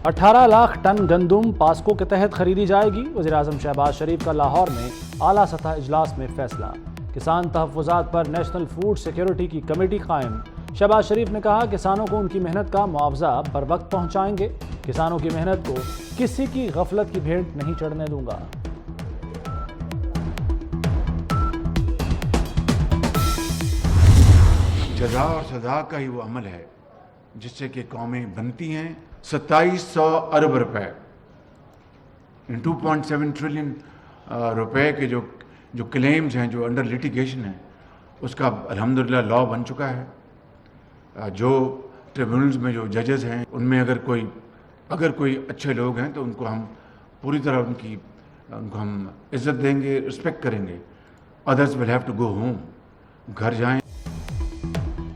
18 lakh ton गंदुम POCSO के तहत खरीदी जाएगी। वज़ीर-ए-आज़म शहबाज शरीफ का लाहौर में आला सतह इजलास में फैसला। किसान तहफ़्फ़ुज़ात पर नेशनल फूड सिक्योरिटी की कमेटी कायम। शहबाज शरीफ ने कहा किसानों को उनकी मेहनत का मुआवजा बर वक्त पहुँचाएंगे। किसानों की मेहनत को किसी की गफलत की भेंट नहीं चढ़ने दूंगा। जज़ा और सज़ा का ही वो अमल है जिससे कि कौमें बनती हैं। 2700 अरब रुपए इन 2.7 ट्रिलियन रुपए के जो क्लेम्स हैं, जो अंडर लिटिगेशन है, उसका अल्हम्दुलिल्लाह लॉ बन चुका है। जो ट्रिब्यूनल्स में जो जजेस हैं उनमें अगर कोई अच्छे लोग हैं तो उनको हम पूरी तरह उनको हम इज़्ज़त देंगे, रिस्पेक्ट करेंगे। Others will have to go home, घर जाएं।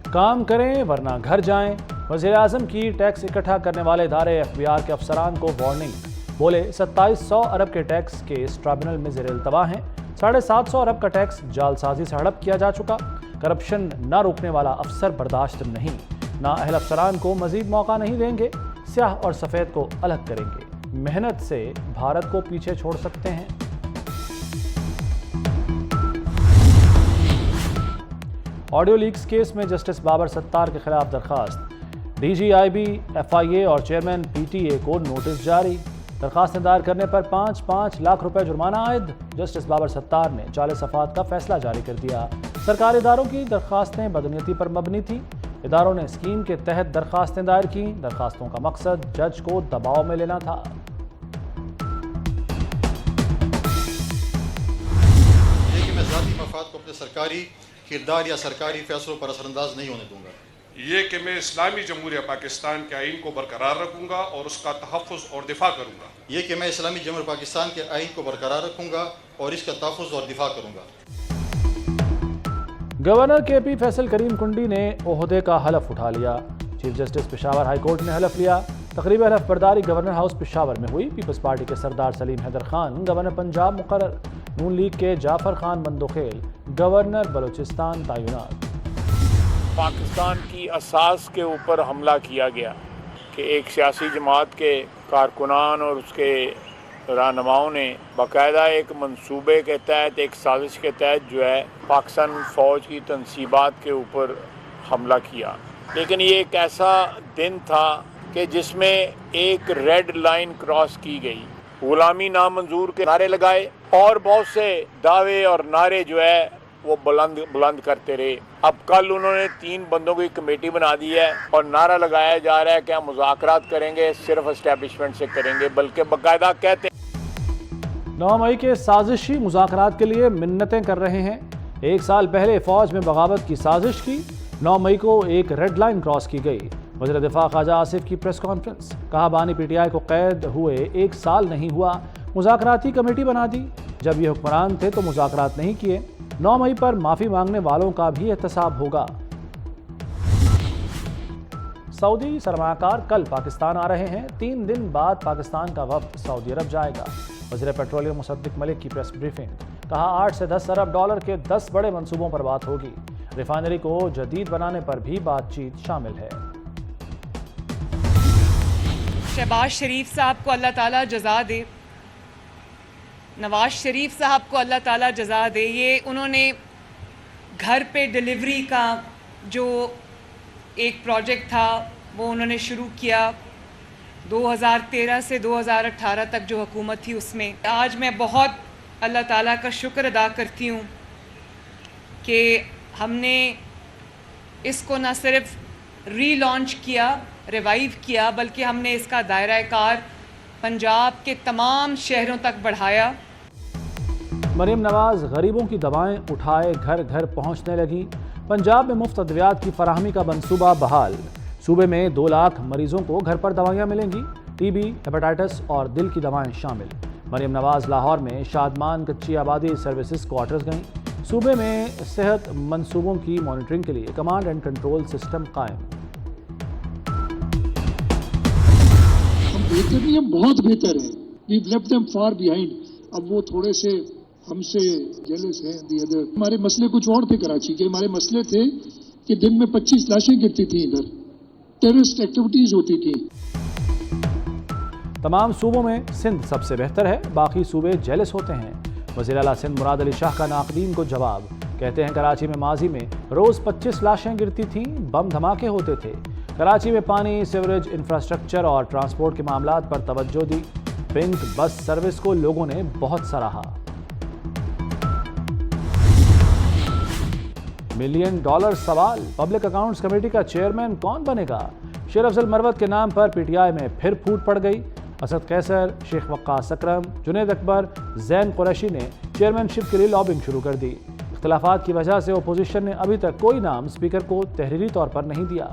काम करें वरना घर जाएं। वज़ीर-ए-आज़म की टैक्स इकट्ठा करने वाले इदारे FBI के अफसरान को वार्निंग। बोले 2700 अरब के टैक्स केस ट्राइब्यूनल में ज़ेर-ए-इल्तवा हैं। 750 अरब का टैक्स जालसाजी से हड़प किया जा चुका। करप्शन न रोकने वाला अफसर बर्दाश्त नहीं। नाअहल अफसरान को मजीद मौका नहीं देंगे। स्याह और सफ़ेद को अलग करेंगे। मेहनत से भारत को पीछे छोड़ सकते हैं। ऑडियो लीक्स केस में जस्टिस बाबर सत्तार के खिलाफ दरखास्त। DGIB, FIA और चेयरमैन PTA को नोटिस जारी। दरखास्तें दायर करने पर 5-5 लाख रुपए जुर्माना आयद। जस्टिस बाबर सत्तार ने 40 सफ़ात का फैसला जारी कर दिया। सरकारी इदारों की दरखास्तें बदनीयती पर मबनी थी। इदारों ने स्कीम के तहत दरखास्तें दायर की। दरखास्तों का मकसद जज को दबाव में लेना था। ये कि मैं ज़ाती मफाद को अपने सरकारी किरदार या सरकारी फैसलों पर असरअंदाज नहीं होने दूंगा। ये कि मैं इस्लामी जमहूरिया पाकिस्तान के आइन को बरकरार रखूंगा और उसका तहफ़्फ़ुज़ और दिफा करूंगा। ये कि मैं इस्लामी जमहूरिया पाकिस्तान के आइन को बरकरार रखूंगा और इसका तहफ़्फ़ुज़ और दिफा करूंगा। गवर्नर KP फैसल करीम कुंडी ने ओहदे का हलफ उठा लिया। Chief justice Peshawar high court ने हलफ लिया। तकरीब हलफ बर्दारी गवर्नर हाउस पेशावर में हुई। पीपल्स पार्टी के सरदार सलीम हैदर खान गवर्नर पंजाब मुकर्रर। नून लीग के जाफर खान मंदोखेल गवर्नर बलूचिस्तान तैनात। पाकिस्तान की असास के ऊपर हमला किया गया कि एक सियासी जमात के कारकुनान और उसके रहनुमाओं ने बाकायदा एक मंसूबे के तहत, एक साजिश के तहत जो है पाकिस्तान फ़ौज की तनसीबात के ऊपर हमला किया। लेकिन ये एक ऐसा दिन था कि जिसमें एक रेड लाइन क्रॉस की गई। गुलामी नामंजूर के नारे लगाए और बहुत से दावे और नारे जो है वो बुलंद करते रहे। अब कल उन्होंने 3 बंदों की कमेटी बना दी है और नारा लगाया जा रहा है कि हम मुज़ाकरात करेंगे, सिर्फ एस्टेब्लिशमेंट से करेंगे, बल्कि बाकायदा कहते 9 मई के साजिशी मुज़ाकरात के लिए मिन्नतें कर रहे हैं। 1 साल पहले फौज में बगावत की साजिश की। 9 मई को एक रेड लाइन क्रॉस की गई। वज़ीर दिफा ख्वाजा आसिफ की प्रेस कॉन्फ्रेंस। कहा बानी PTI को कैद हुए 1 साल नहीं हुआ, मुज़ाकराती कमेटी बना दी। जब ये हुक्मरान थे तो मुज़ाकरात नहीं किए। 9 मई पर माफ़ी मांगने वालों का भी एहतसाब होगा। सऊदी सरमायाकार कल पाकिस्तान आ रहे हैं। 3 दिन बाद पाकिस्तान का वफ्द सऊदी अरब जाएगा। वज़ीर पेट्रोलियम मुसद्दिक मलिक की प्रेस ब्रीफिंग। कहा 8 से 10 अरब डॉलर के 10 बड़े मंसूबों पर बात होगी। रिफाइनरी को जदीद बनाने पर भी बातचीत शामिल है। शहबाज शरीफ साहब को अल्लाह ताला जज़ा दे, नवाज शरीफ साहब को अल्लाह ताला जज़ा दे। ये उन्होंने घर पे डिलीवरी का जो एक प्रोजेक्ट था वो उन्होंने शुरू किया 2013 से 2018 तक जो हुकूमत थी उसमें। आज मैं बहुत अल्लाह ताला का शुक्र अदा करती हूँ कि हमने इसको न सिर्फ रीलॉन्च किया, रिवाइव किया, बल्कि हमने इसका दायरा कार पंजाब के तमाम शहरों तक बढ़ाया। मरीम नवाज गरीबों की दवाएं उठाए घर घर पहुंचने लगी। पंजाब में मुफ्त अद्वियात की फराहमी का मंसूबा बहाल। सूबे में 2 लाख मरीजों को घर पर दवाइयां मिलेंगी। TB, हेपेटाइटिस और दिल की दवाएं शामिल। मरीम नवाज लाहौर में शादमान कच्ची आबादी सर्विसेज क्वार्टर्स गईं। सूबे में सेहत मंसूबों की मॉनिटरिंग के लिए कमांड एंड कंट्रोल सिस्टम कायम। बेहतर नहीं, हम बहुत बेहतर है। We left them far behind. अब वो थोड़े से हमसे जेलस हैं। दी अदर हमारे मसले कुछ और थे कराची के। हमारे मसले थे कि दिन में 25 लाशें गिरती थी, इधर टेररिस्ट एक्टिविटीज होती थी। तमाम सूबों में सिंध सबसे बेहतर है, बाकी सूबे जेलस होते हैं। वज़ीर आला सिंध मुराद अली शाह का नाक़दीन को जवाब, कहते हैं कराची में माजी में रोज़ 25 लाशें गिरती थीं, बम धमाके होते थे। कराची में पानी, सीवरेज, इंफ्रास्ट्रक्चर और ट्रांसपोर्ट के मामलात पर तवज्जो दी। पिंक बस सर्विस को लोगों ने बहुत सराहा। $1 मिलियन सवाल, पब्लिक अकाउंट्स कमेटी का चेयरमैन कौन बनेगा? शेर अफजल मरवत के नाम पर पीटीआई में फिर फूट पड़ गई। असद कैसर, शेख वक्कास अकरम, जुनैद अकबर, जैन कुरैशी ने चेयरमैनशिप के लिए लॉबिंग शुरू कर दी। इख्तिलाफात की वजह से अपोजिशन ने अभी तक कोई नाम स्पीकर को तहरीरी तौर पर नहीं दिया।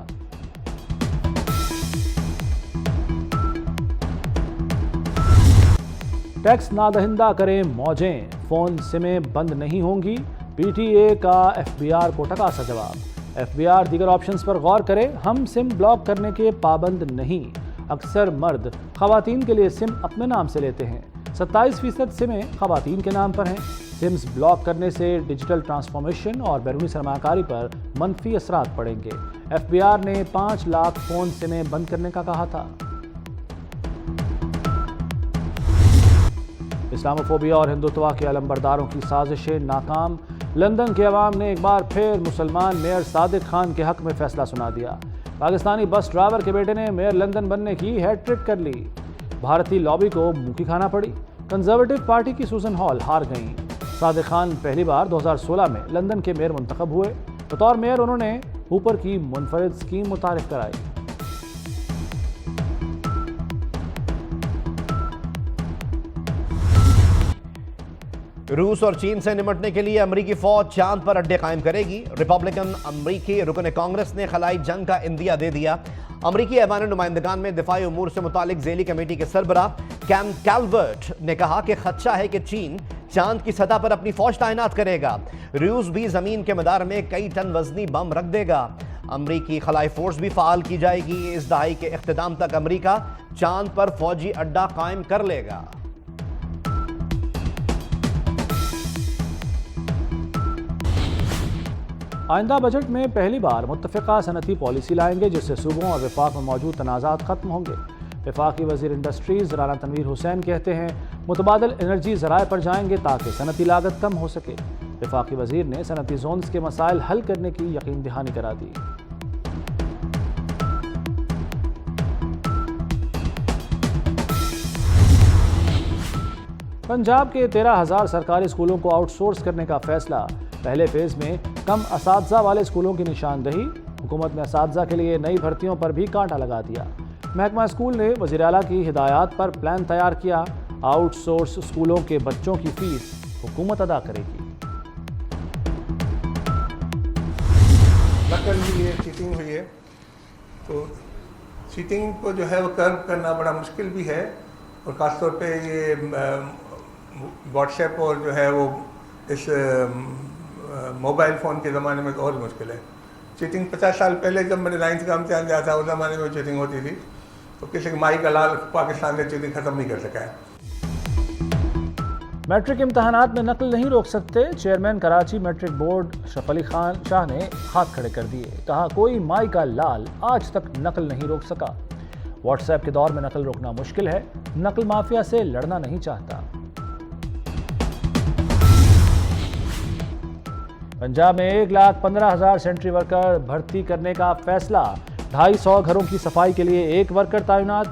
टैक्स नादहिंदा करें मौजें, फोन सिमें बंद नहीं होंगी। पीटीए का एफबीआर को टकासा जवाब। एफबीआर दीगर ऑप्शंस पर गौर करे, हम सिम ब्लॉक करने के पाबंद नहीं। अक्सर मर्द खवातीन के लिए सिम अपने नाम से लेते हैं। 27% सिमें खवातीन के नाम पर हैं। सिम्स ब्लॉक करने से डिजिटल ट्रांसफॉर्मेशन और बैरूनी सरमाकारी पर मनफी असरात पड़ेंगे। एफबीआर ने 5 लाख फोन सिमें बंद करने का कहा था। इस्लामोफोबिया और हिंदुत्वा के अलंबरदारों की साजिशें नाकाम। लंदन के अवाम ने एक बार फिर मुसलमान मेयर सादिक खान के हक में फैसला सुना दिया। पाकिस्तानी बस ड्राइवर के बेटे ने मेयर लंदन बनने की हैट्रिक कर ली। भारतीय लॉबी को मुंह की खाना पड़ी। कंजर्वेटिव पार्टी की सूजन हॉल हार गईं। सादिक खान पहली बार 2016 में लंदन के मेयर मुंतखब हुए। बतौर मेयर उन्होंने ऊपर की मुनफरिद स्कीम मुतारिफ कराई। रूस और चीन से निपटने के लिए अमरीकी फौज चांद पर अड्डे कायम करेगी। रिपब्लिकन अमरीकी रुकन कांग्रेस ने खलाई जंग का इंदिया दे दिया। अमरीकी ऐवान नुमाइंदगान में दिफाई उमूर से मुतालिक ज़ेली कमेटी के सरबराह कैम कैल्वर्ट ने कहा कि खदशा है कि चीन चांद की सतह पर अपनी फौज तैनात करेगा। रूस भी जमीन के मदार में कई टन वजनी बम रख देगा। अमरीकी खलाई फोर्स भी फाल की जाएगी। इस दहाई के इख्तिताम तक अमरीका चांद पर फौजी अड्डा कायम कर लेगा। आइंदा बजट में पहली बार मुत्तफ़िक़ा सनती पॉलिसी लाएंगे, जिससे सूबों और वफाक में मौजूद तनाज़ात ख़त्म होंगे। वफाकी वज़ीर इंडस्ट्रीज़ राना तनवीर हुसैन कहते हैं मुतबादिल एनर्जी ज़राए पर जाएंगे ताकि सनती लागत कम हो सके। वफाकी वज़ीर ने सनती जोन्स के मसाइल हल करने की यकीन दहानी करा दी। पंजाब के 13,000 सरकारी स्कूलों को आउटसोर्स करने का फैसला। पहले फेज में कम असातिज़ा वाले स्कूलों की निशानदही। हुकूमत ने असातिज़ा के लिए नई भर्तियों पर भी कांटा लगा दिया। महकमा स्कूल ने वज़ीर आला की हिदायत पर प्लान तैयार किया। आउटसोर्स स्कूलों के बच्चों की फीस हुकूमत अदा करेगी। नकल हुई है, चीटिंग हुई है, तो चीटिंग को जो है वो कर्व करना बड़ा मुश्किल भी है, और ख़ासतौर पे ये व्हाट्सएप और जो है वो इस मोबाइल फ़ोन के ज़माने में तो और मुश्किल है। चीटिंग 50 साल पहले जब मैंने 9th का इम्तिहान दिया था, उस ज़माने में चीटिंग होती थी, तो किसी माई का लाल पाकिस्तान ने चीटिंग ख़त्म नहीं कर सका है। मैट्रिक इम्तहानात में नकल नहीं रोक सकते। Chairman Karachi matric board Ashraf Ali Khan Shah ने हाथ खड़े कर दिए। कहा कोई माई का लाल आज तक नकल नहीं रोक सका। व्हाट्सएप के दौर में नकल रोकना मुश्किल है। नकल माफिया से लड़ना नहीं चाहता। पंजाब में 1,15,000 सेंट्री वर्कर भर्ती करने का फैसला। 250 घरों की सफाई के लिए एक वर्कर तैनात।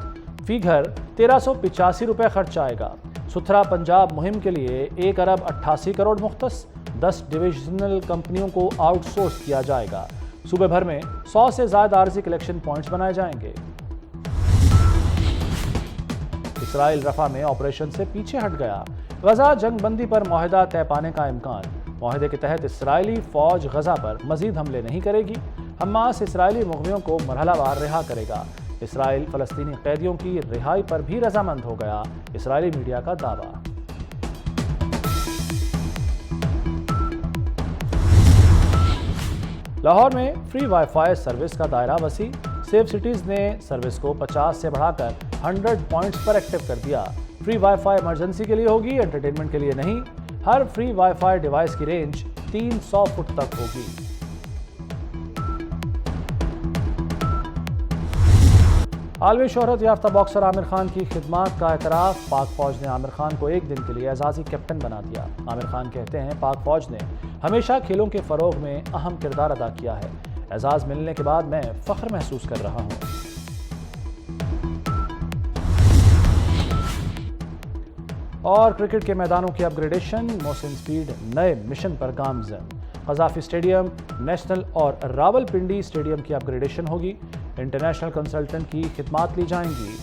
फी घर 1385 रुपए खर्च आएगा। सुथरा पंजाब मुहिम के लिए 1 अरब 88 करोड़ मुख्तस। 10 डिविजनल कंपनियों को आउटसोर्स किया जाएगा। सूबे भर में 100 से ज्यादा आरजी कलेक्शन पॉइंट्स बनाए जाएंगे। इसराइल रफा में ऑपरेशन से पीछे हट गया। गजा जंग बंदी पर मुआहदा तय पाने का इम्कान। मुआहदे के तहत इसराइली फौज गजा पर मजीद हमले नहीं करेगी। हमास इसराइली मुग़वियों को मरहलावार रिहा करेगा। इसराइल फ़लस्तीनी कैदियों की रिहाई पर भी रजामंद हो गया। इसराइली मीडिया का दावा। लाहौर में फ्री वाईफाई सर्विस का दायरा वसी। सेफ सिटीज़ ने सर्विस को 50 से बढ़ाकर 100 पॉइंट्स पर एक्टिव कर दिया। फ्री वाईफाई इमरजेंसी के लिए होगी, एंटरटेनमेंट के लिए नहीं। हर फ्री वाईफाई डिवाइस की रेंज 300 फुट तक होगी। عالمی شہرت یافتہ باکسر عامر خان کی خدمات کا اعتراف، پاک فوج نے عامر خان کو ایک دن کے لیے اعزازی کیپٹن بنا دیا۔ عامر خان کہتے ہیں پاک فوج نے ہمیشہ کھیلوں کے فروغ میں اہم کردار ادا کیا ہے، اعزاز ملنے کے بعد میں فخر محسوس کر رہا ہوں۔ اور کرکٹ کے میدانوں کی اپ گریڈیشن، محسن سپیڈ نئے مشن پر گامزن۔ قذافی اسٹیڈیم، نیشنل اور راول پنڈی اسٹیڈیم کی اپ گریڈیشن ہوگی، انٹرنیشنل کنسلٹنٹ کی خدمات لی جائیں گی۔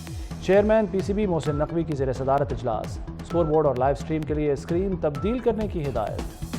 Chairman P C B Mohsin Naqvi کی زیر صدارت اجلاس، اسکور بورڈ اور لائیو سٹریم کے لیے اسکرین تبدیل کرنے کی ہدایت۔